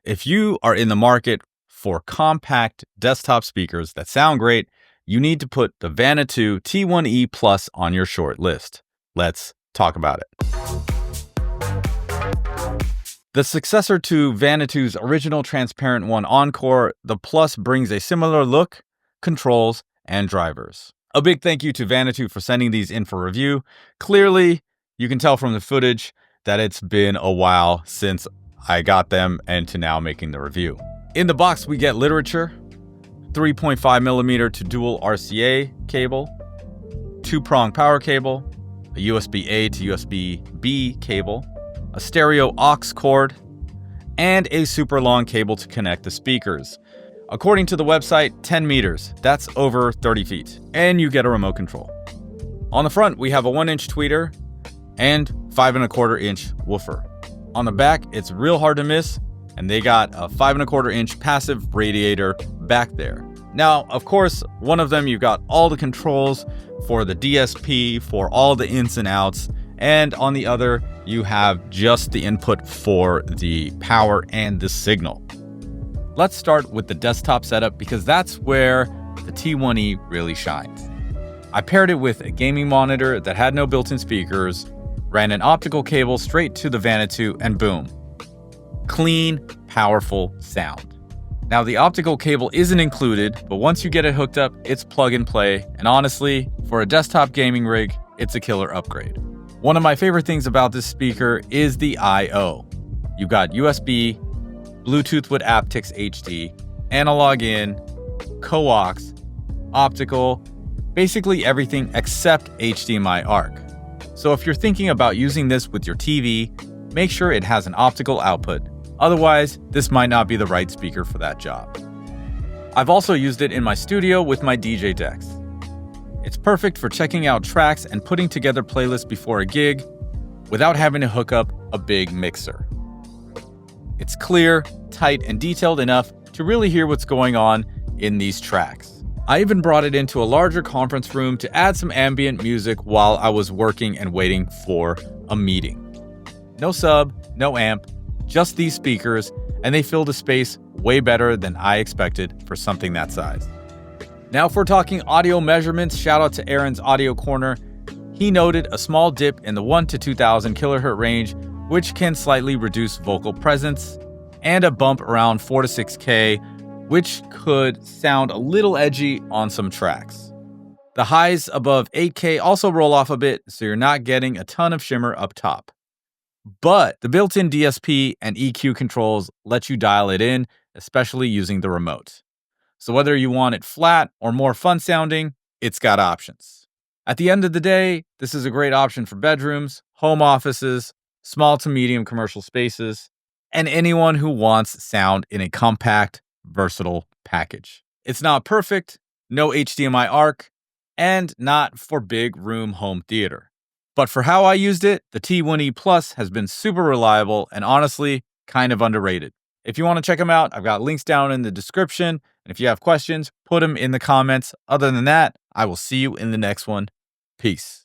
If you are in the market for compact desktop speakers that sound great, you need to put the Vanatoo T1E Plus on your short list. Let's talk about it. The successor to Vanatoo's original transparent one, Encore, the Plus brings a similar look, controls, and drivers. A big thank you to Vanatoo for sending these in for review. Clearly, you can tell from the footage that it's been a while since I got them and to now making the review. In the box, we get literature, 3.5mm to dual RCA cable, 2-prong power cable, a USB-A to USB-B cable, a stereo aux cord, and a super long cable to connect the speakers. According to the website, 10 meters. That's over 30 feet. And you get a remote control. On the front, we have a 1-inch tweeter and 5.25-inch woofer. On the back, it's real hard to miss, and they got a 5.25-inch passive radiator back there. Now, of course, one of them, you've got all the controls for the DSP, for all the ins and outs, and on the other, you have just the input for the power and the signal. Let's start with the desktop setup because that's where the T1E really shines. I paired it with a gaming monitor that had no built-in speakers, ran an optical cable straight to the Vanatoo, and boom. Clean, powerful sound. Now, the optical cable isn't included, but once you get it hooked up, it's plug and play, and honestly, for a desktop gaming rig, it's a killer upgrade. One of my favorite things about this speaker is the I/O. You've got USB, Bluetooth with aptX HD, analog in, coax, optical, basically everything except HDMI ARC. So if you're thinking about using this with your TV, make sure it has an optical output. Otherwise, this might not be the right speaker for that job. I've also used it in my studio with my DJ decks. It's perfect for checking out tracks and putting together playlists before a gig without having to hook up a big mixer. It's clear, tight, and detailed enough to really hear what's going on in these tracks. I even brought it into a larger conference room to add some ambient music while I was working and waiting for a meeting. No sub, no amp, just these speakers, and they fill the space way better than I expected for something that size. Now, if we're talking audio measurements, shout out to Aaron's Audio Corner. He noted a small dip in the 1 to 2000 kHz range, which can slightly reduce vocal presence, and a bump around 4 to 6K, which could sound a little edgy on some tracks. The highs above 8K also roll off a bit, so you're not getting a ton of shimmer up top. But the built-in DSP and EQ controls let you dial it in, especially using the remote. So whether you want it flat or more fun sounding, it's got options. At the end of the day, this is a great option for bedrooms, home offices, small to medium commercial spaces, and anyone who wants sound in a compact, versatile package. It's not perfect, no HDMI ARC, and not for big room home theater. But for how I used it, the T1E Plus has been super reliable and honestly kind of underrated. If you want to check them out, I've got links down in the description. And if you have questions, put them in the comments. Other than that, I will see you in the next one. Peace.